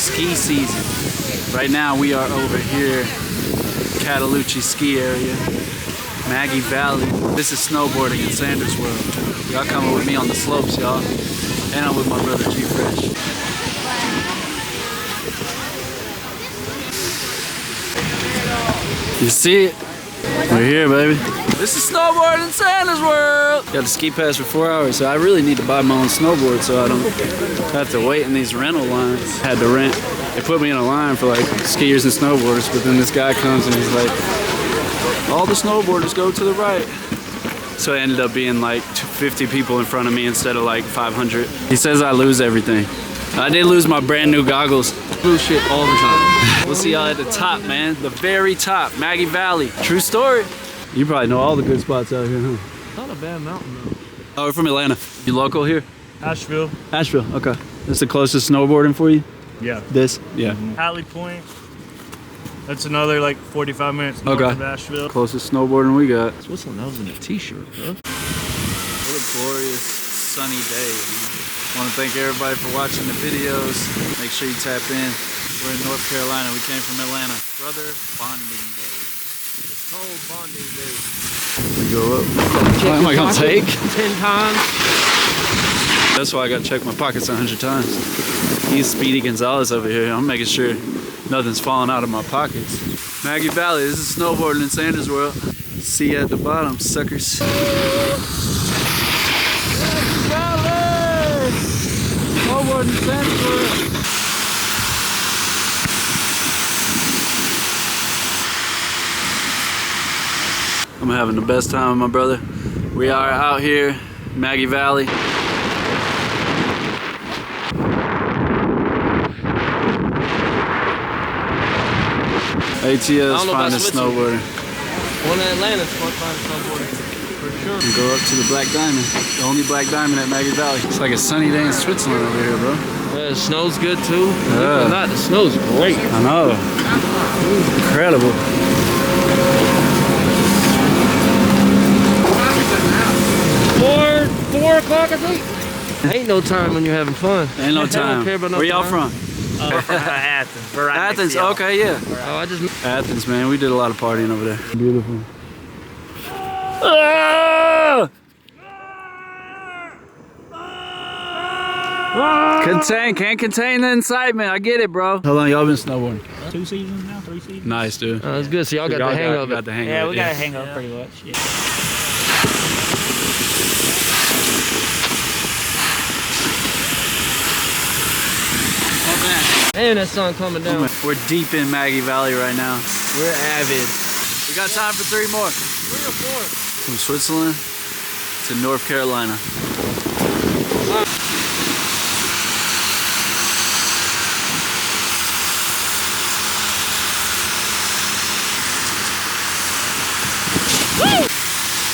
ski season. Right now we are over here, Cataloochee Ski Area, Maggie Valley. This is snowboarding in Sanders World. Y'all coming with me on the slopes, y'all. And I'm with my brother G Fresh. You see it? We're here, baby. This is snowboarding in Sanders World. Got a ski pass for 4 hours, so I really need to buy my own snowboard so I don't have to wait in these rental lines. Had to rent. They put me in a line for like skiers and snowboarders, but then this guy comes and he's like, all the snowboarders go to the right. So it ended up being like 50 people in front of me instead of like 500. He says I lose everything. I did lose my brand new goggles. Lose shit all the time. We'll see y'all at the top, man. The very top, Maggie Valley. True story. You probably know all the good spots out here, huh? Not a bad mountain though. Oh, we're from Atlanta. You local here? Asheville. Asheville, okay. That's the closest snowboarding for you? Yeah. This? Yeah. Hatley Point. That's another like 45 minutes north of Asheville. Closest snowboarding we got. Switzerland, that was in a t-shirt, bro. What a glorious sunny day. I want to thank everybody for watching the videos. Make sure you tap in. We're in North Carolina. We came from Atlanta. Brother Bonding Day. It's called Bonding Day. Go up. What am I going to take? 10 times. That's why I got to check my pockets 100 times. He's Speedy Gonzalez over here. I'm making sure nothing's falling out of my pockets. Maggie Valley, this is snowboarding in Sanders World. See you at the bottom, suckers. Maggie Valley! Snowboarding in Sanders World. I'm having the best time with my brother. We are out here, Maggie Valley. ATL's finest snowboarder. One in Atlanta's finest snowboarder, for sure. And go up to the Black Diamond. The only Black Diamond at Maggie Valley. It's like a sunny day in Switzerland over here, bro. Yeah, the snow's good too. Yeah. Not, the snow's great. I know. Incredible. Four o'clock, I think. Ain't no time when you're having fun. Ain't no time. Where y'all from? Athens. Athens, okay, yeah. Oh, I just... Athens, man. We did a lot of partying over there. Beautiful. Ah! Can't contain the excitement. I get it, bro. How long y'all been snowboarding? 2 seasons now, 3 seasons. Nice, dude. That's good. So y'all got the hang of it. Yeah, we got a hang of it pretty much. Yeah. And that sun coming down. We're deep in Maggie Valley right now. We're avid. We got time for 3 more. 3 or 4. From Switzerland to North Carolina. Woo!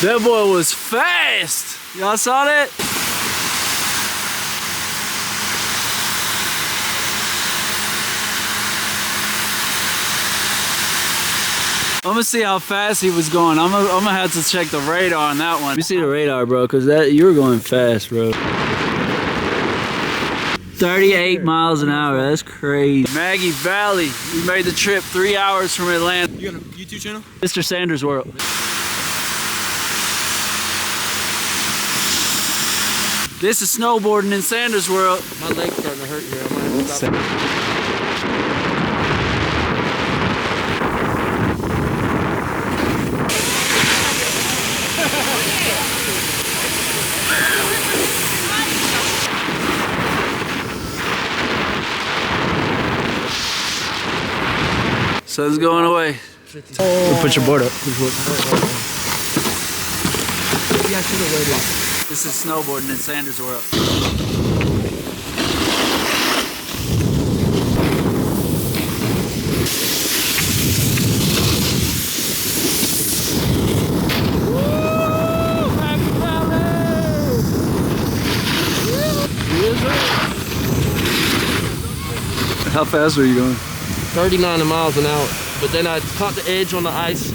That boy was fast. Y'all saw that? I'm gonna see how fast he was going. I'm gonna have to check the radar on that one. Let me see the radar, bro, because you were going fast, bro. 38 miles an hour, that's crazy. Maggie Valley, we made the trip 3 hours from Atlanta. You got a YouTube channel? Mr. Sanders World. This is snowboarding in Sanders World. My leg's starting to hurt here. I might have to stop. Sun's going away. We'll put your board up. This is snowboarding in Sanders World. How fast were you going? 39 miles an hour. But then I caught the edge on the ice.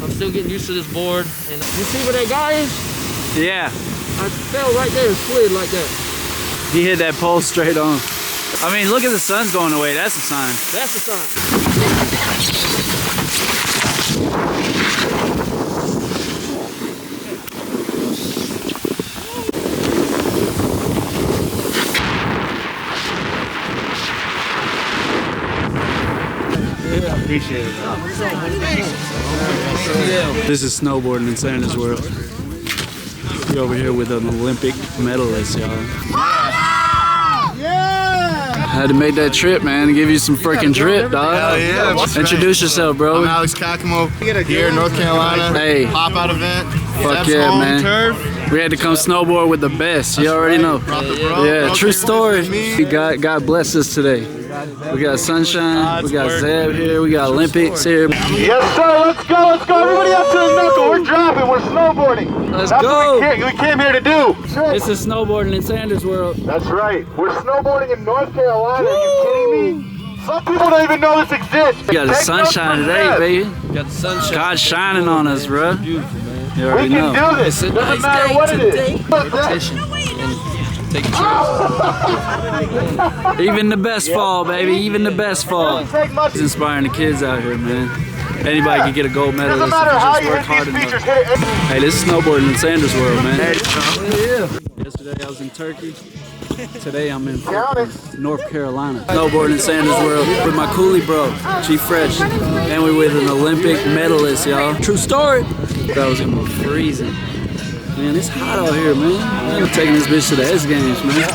I'm still getting used to this board. And you see where that guy is? Yeah. I fell right there and slid like that. He hit that pole straight on. I mean, look at the sun's going away. That's a sign. That's the sign. Appreciate it. This is snowboarding in Sanders World. We're over here with an Olympic medalist, y'all. Had to make that trip, man, to give you some freaking drip, dog. Hell yeah. Introduce yourself, bro. I'm Alex Kakamo here in North Carolina. Hey. Pop-out event. Fuck Zeb's yeah, home man. turf. We had to come snowboard with the best. You already know. Yeah, true story. God bless us today. We got Sunshine, we got Zeb here, we got Olympics here. Yes, sir. Let's go. Let's go. Everybody up to the knuckle. We're dropping. We're snowboarding. Let's That's go. what we came here to do. This is snowboarding in Sanders World. That's right. We're snowboarding in North Carolina. Are you kidding me? Some people don't even know this exists. We got the sunshine today, baby. Got the sunshine. God's shining on us, bro. Beautiful, man. You We already can know. do this. Doesn't matter what it is. Competition. And take a chance. Even the best fall, baby. Even the best fall. Take much. It's inspiring the kids out here, man. Anybody can get a gold Doesn't medalist if matter you how just you work hit hard these enough. features. Hit it. Hey, this is snowboarding in Sanders World, man. Yesterday I was in Turkey. Today I'm in Count it. North Carolina. Snowboarding in Sanders World with my coolie bro, Chief Fresh. And we're with an Olympic medalist, y'all. True story. That was gonna be freezing. Man, it's hot out here, man. I'm taking this bitch to the X Games, man.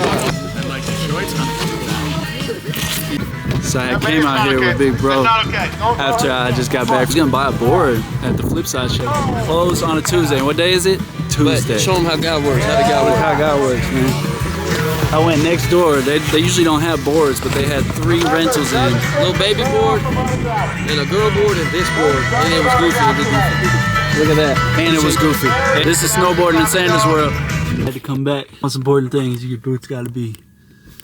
So I came out here with Big Bro after I just got back. I was gonna buy a board at the Flipside show. Closed on a Tuesday. What day is it? Tuesday. But show them how God works. How the God Look works. how God works, man. I went next door. They usually don't have boards, but they had 3 rentals in. Little baby board, and a girl board, and this board. And it was goofy. It was goofy. Look at that. And it was goofy. This is snowboarding in Sanders World. I had to come back. Most important thing is your boots gotta be.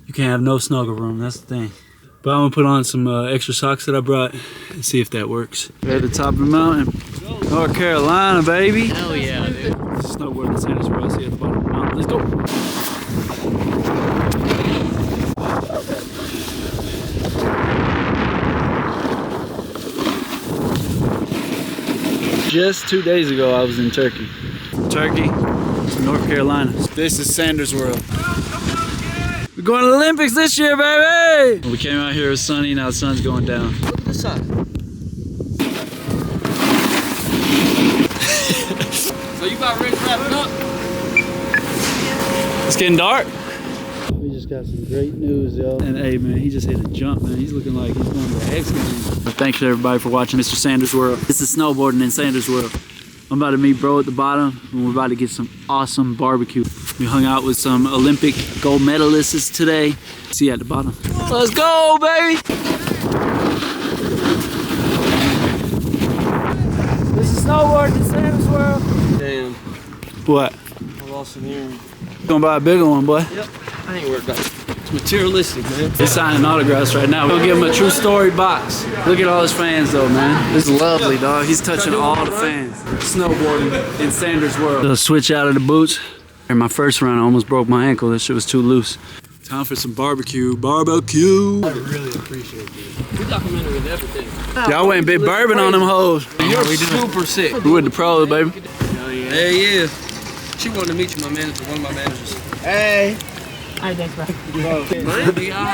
You can't have no snuggle room. That's the thing. But I'm gonna put on some extra socks that I brought and see if that works. We're at the top of the mountain. North Carolina, baby. Hell yeah, dude. This is snowboarding in Sanders World. See you at the bottom of the mountain. Let's go. Just 2 days ago, I was in Turkey. Turkey to North Carolina. This is Sanders World. We're going to the Olympics this year, baby! We came out here, it was sunny, now the sun's going down. Look at the sun. So you about ready to wrap it up? It's getting dark. We just got some great news, y'all. And hey, man, he just hit a jump, man. He's looking like he's going to the X Games. Thanks to everybody for watching Mr. Sanders World. This is snowboarding in Sanders World. I'm about to meet bro at the bottom, and we're about to get some awesome barbecue. We hung out with some Olympic gold medalists today. See you at the bottom. Let's go, baby! This is snowboarding in Sanders World. Damn. What? I lost some earrings. Gonna buy a bigger one, boy. Yep. I ain't worried about it. It's materialistic, man. He's signing autographs right now. We'll give him a true story box. Look at all his fans though, man. This is lovely, dog. He's touching all the fans. Snowboarding in Sanders World. So switch out of the boots. In my first run, I almost broke my ankle. This shit was too loose. Time for some barbecue. Barbecue. I really appreciate it. We documented everything. Y'all went big bourbon on them hoes. You're super sick. We with the pros, baby. There he is. She wanted to meet you, my manager, one of my managers. Hey. Alright, thanks, bro.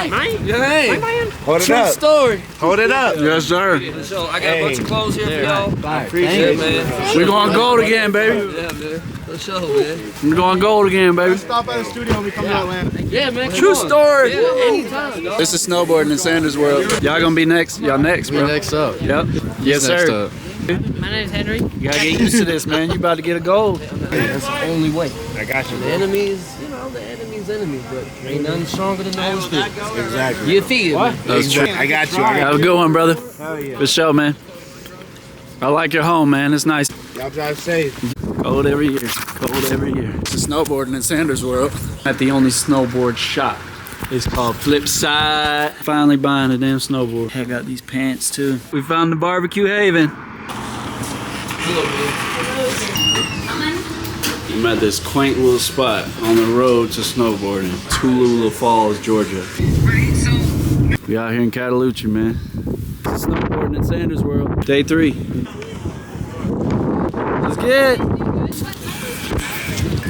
Mine? Yeah, hey. Hold it True up. story. Hold it up. Yes, sir. So I got a bunch of clothes here for y'all. I appreciate Yeah, it. man. We're going gold again, baby. Yeah, man. For sure, man. We're going gold again, baby. Stop by the studio when we come to Atlanta. Yeah, man. True story. Yeah, anytime, dog. This is snowboarding in Sanders World. Y'all gonna be next. Y'all next, bro. Next up. Yep. Yes, sir. My name's Henry. You gotta get used to this, man. You about to get a gold. That's the only way. I got you. The enemies, you know, the enemy's enemies, but ain't nothing stronger than the Holy Spirit. Exactly. You feel me? That's true. I got you. I Have got a good one, brother. Hell yeah. For sure, man. I like your home, man. It's nice. Y'all drive safe. Cold every year. Cold every year. It's snowboarding in Sanders World. At the only snowboard shop. It's called Flipside. Finally buying a damn snowboard. I got these pants too. We found the barbecue haven. I'm at this quaint little spot on the road to snowboarding. Tallulah Falls, Georgia. Right, so We out here in Cataloochee, man. Snowboarding in Sanders World. Day 3. Let's get it.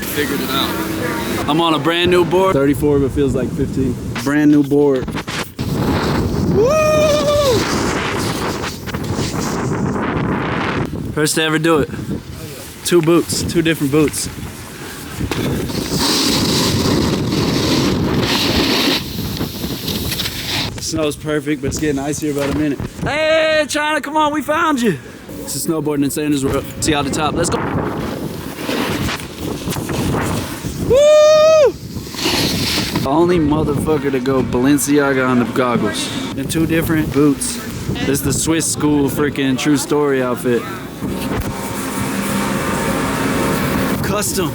Figured it out. I'm on a brand new board. 34, but feels like 15. Brand new board. Woo! First to ever do it. 2 boots, 2 different boots. The snow's perfect, but it's getting icier about a minute. Hey, China, come on, we found you. This is Snowboarding in Sanders World. See you out the top, let's go. Woo! Only motherfucker to go Balenciaga on the goggles. And 2 different boots. This is the Swiss school freaking true story outfit. Custom.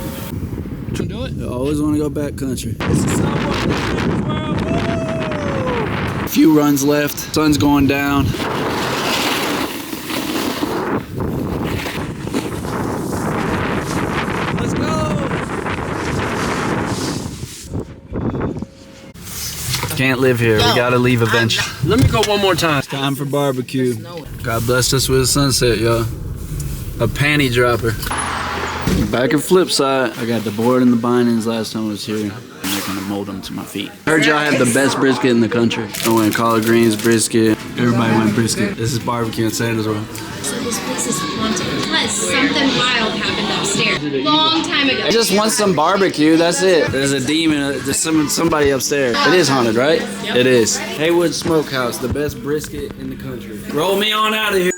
Can do it? I always want to go backcountry. This is Snowboarding. A few runs left. Sun's going down. Let's go. Can't live here. We gotta leave eventually. Let me go one more time. Time for barbecue. God blessed us with a sunset, y'all. A panty dropper. Back at flip side, I got the board and the bindings last time I was here. I'm not gonna mold them to my feet. Heard y'all have the best brisket in the country. I went collard greens, brisket. Everybody went brisket. This is barbecue in Sanders World. So this place is haunted. Because something wild happened upstairs. Long time ago. I just want some barbecue, that's it. There's a demon, there's somebody upstairs. It is haunted, right? Yep. It is. Heywood Smokehouse, the best brisket in the country. Roll me on out of here.